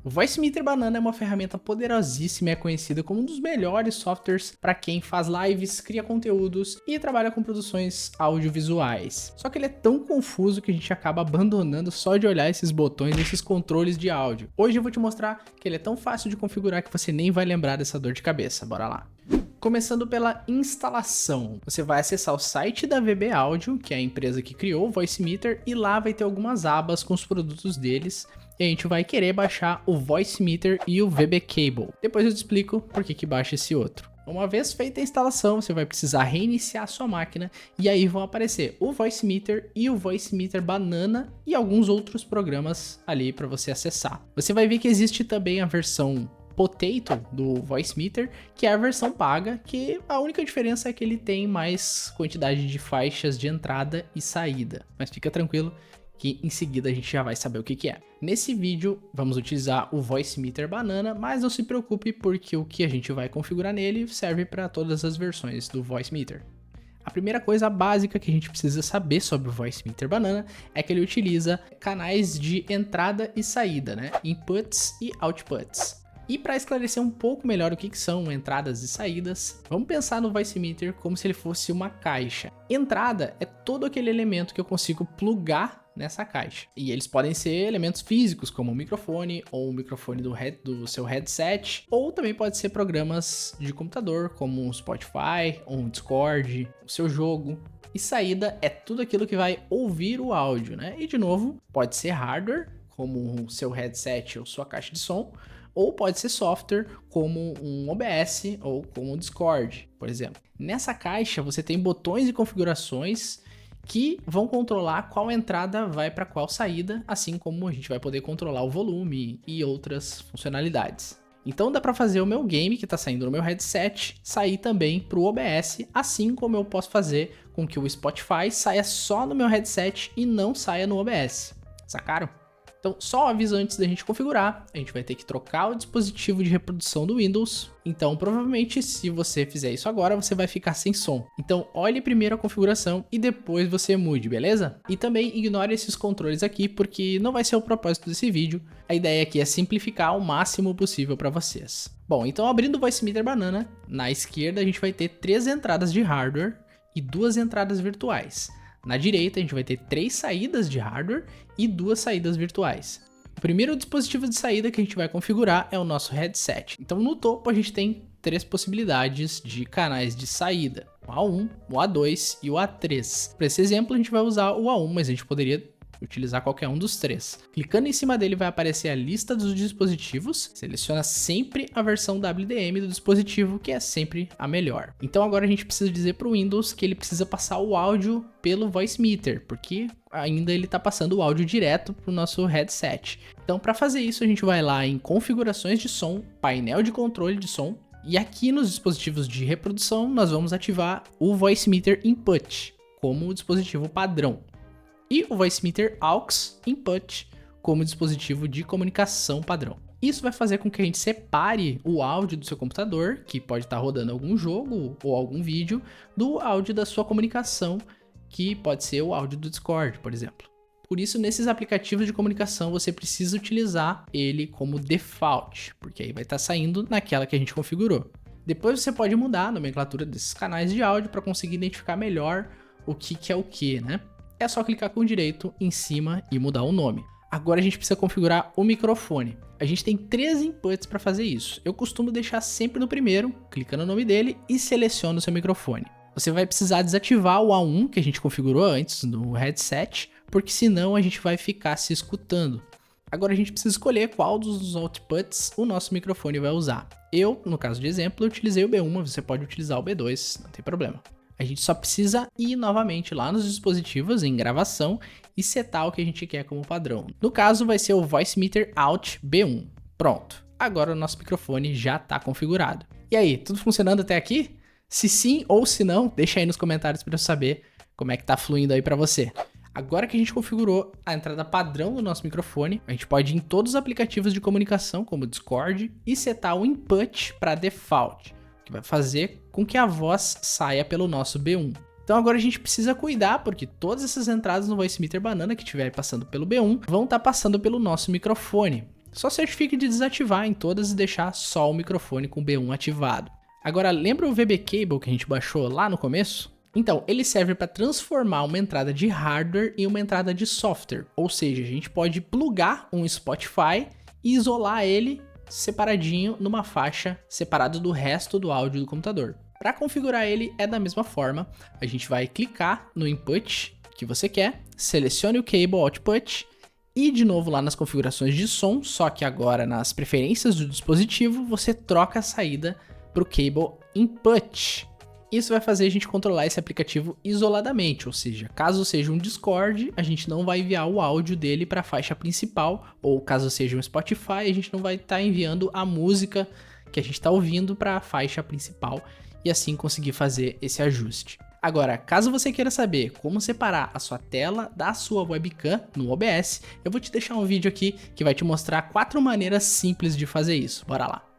O Voicemeeter Banana é uma ferramenta poderosíssima e é conhecida como um dos melhores softwares para quem faz lives, cria conteúdos e trabalha com produções audiovisuais. Só que ele é tão confuso que a gente acaba abandonando só de olhar esses botões e esses controles de áudio. Hoje eu vou te mostrar que ele é tão fácil de configurar que você nem vai lembrar dessa dor de cabeça. Bora lá! Começando pela instalação, você vai acessar o site da VB Audio, que é a empresa que criou o Voicemeeter, e lá vai ter algumas abas com os produtos deles. E a gente vai querer baixar o Voicemeeter e o VB Cable. Depois eu te explico por que baixa esse outro. Uma vez feita a instalação, você vai precisar reiniciar a sua máquina e aí vão aparecer o Voicemeeter e o Voicemeeter Banana e alguns outros programas ali para você acessar. Você vai ver que existe também a versão Potato do Voicemeeter, que é a versão paga, que a única diferença é que ele tem mais quantidade de faixas de entrada e saída. Mas fica tranquilo que em seguida a gente já vai saber o que é. Nesse vídeo vamos utilizar o Voicemeeter Banana, mas não se preocupe porque o que a gente vai configurar nele serve para todas as versões do Voicemeeter. A primeira coisa básica que a gente precisa saber sobre o Voicemeeter Banana é que ele utiliza canais de entrada e saída, né? Inputs e outputs. E para esclarecer um pouco melhor o que são entradas e saídas, vamos pensar no Voicemeeter como se ele fosse uma caixa. Entrada é todo aquele elemento que eu consigo plugar nessa caixa. E eles podem ser elementos físicos, como um microfone, ou o microfone do seu headset, ou também pode ser programas de computador, como um Spotify, ou um Discord, o seu jogo. E saída é tudo aquilo que vai ouvir o áudio, né? E de novo, pode ser hardware, como o seu headset ou sua caixa de som, ou pode ser software, como um OBS ou como o Discord, por exemplo. Nessa caixa você tem botões e configurações que vão controlar qual entrada vai para qual saída, assim como a gente vai poder controlar o volume e outras funcionalidades. Então dá para fazer o meu game que está saindo no meu headset sair também para o OBS, assim como eu posso fazer com que o Spotify saia só no meu headset e não saia no OBS. Sacaram? Então, só um aviso antes da gente configurar, a gente vai ter que trocar o dispositivo de reprodução do Windows. Então, provavelmente, se você fizer isso agora, você vai ficar sem som. Então, olhe primeiro a configuração e depois você mude, beleza? E também ignore esses controles aqui, porque não vai ser o propósito desse vídeo. A ideia aqui é simplificar o máximo possível para vocês. Bom, então abrindo o Voicemeeter Banana, na esquerda a gente vai ter 3 entradas de hardware e 2 entradas virtuais. Na direita, a gente vai ter 3 saídas de hardware e 2 saídas virtuais. O primeiro dispositivo de saída que a gente vai configurar é o nosso headset. Então, no topo, a gente tem 3 possibilidades de canais de saída. O A1, o A2 e o A3. Para esse exemplo, a gente vai usar o A1, mas a gente poderia utilizar qualquer um dos 3. Clicando em cima dele vai aparecer a lista dos dispositivos. Seleciona sempre a versão WDM do dispositivo, que é sempre a melhor. Então agora a gente precisa dizer para o Windows que ele precisa passar o áudio pelo Voicemeeter, porque ainda ele está passando o áudio direto para o nosso headset. Então para fazer isso a gente vai lá em configurações de som, painel de controle de som, e aqui nos dispositivos de reprodução nós vamos ativar o Voicemeter Input como o dispositivo padrão. E o Voicemeter AUX Input como dispositivo de comunicação padrão. Isso vai fazer com que a gente separe o áudio do seu computador, que pode estar rodando algum jogo ou algum vídeo, do áudio da sua comunicação, que pode ser o áudio do Discord, por exemplo. Por isso, nesses aplicativos de comunicação, você precisa utilizar ele como default, porque aí vai estar saindo naquela que a gente configurou. Depois você pode mudar a nomenclatura desses canais de áudio para conseguir identificar melhor o que é o que, né? É só clicar com o direito em cima e mudar o nome. Agora a gente precisa configurar o microfone. A gente tem 3 inputs para fazer isso. Eu costumo deixar sempre no primeiro, clica no nome dele e seleciona o seu microfone. Você vai precisar desativar o A1 que a gente configurou antes no headset, porque senão a gente vai ficar se escutando. Agora a gente precisa escolher qual dos outputs o nosso microfone vai usar. Eu, no caso de exemplo, eu utilizei o B1, mas você pode utilizar o B2, não tem problema. A gente só precisa ir novamente lá nos dispositivos em gravação e setar o que a gente quer como padrão. No caso vai ser o Voicemeter Out B1. Pronto, agora o nosso microfone já está configurado. E aí, tudo funcionando até aqui? Se sim ou se não, deixa aí nos comentários para eu saber como é que tá fluindo aí para você. Agora que a gente configurou a entrada padrão do nosso microfone, a gente pode ir em todos os aplicativos de comunicação, como o Discord, e setar o input para default, que vai fazer com que a voz saia pelo nosso B1. Então agora a gente precisa cuidar, porque todas essas entradas no Voicemeeter Banana que estiver passando pelo B1 vão estar passando pelo nosso microfone. só certifique de desativar em todas e deixar só o microfone com B1 ativado. Agora, lembra o VB Cable que a gente baixou lá no começo? Então, ele serve para transformar uma entrada de hardware em uma entrada de software, ou seja, a gente pode plugar um Spotify e isolar ele separadinho numa faixa separado do resto do áudio do computador. Para configurar ele é da mesma forma, a gente vai clicar no input que você quer, selecione o cable output e de novo lá nas configurações de som, só que agora nas preferências do dispositivo você troca a saída para o cable input. Isso vai fazer a gente controlar esse aplicativo isoladamente, ou seja, caso seja um Discord, a gente não vai enviar o áudio dele para a faixa principal, ou caso seja um Spotify, a gente não vai estar enviando a música que a gente está ouvindo para a faixa principal e assim conseguir fazer esse ajuste. Agora, caso você queira saber como separar a sua tela da sua webcam no OBS, eu vou te deixar um vídeo aqui que vai te mostrar 4 maneiras simples de fazer isso. Bora lá!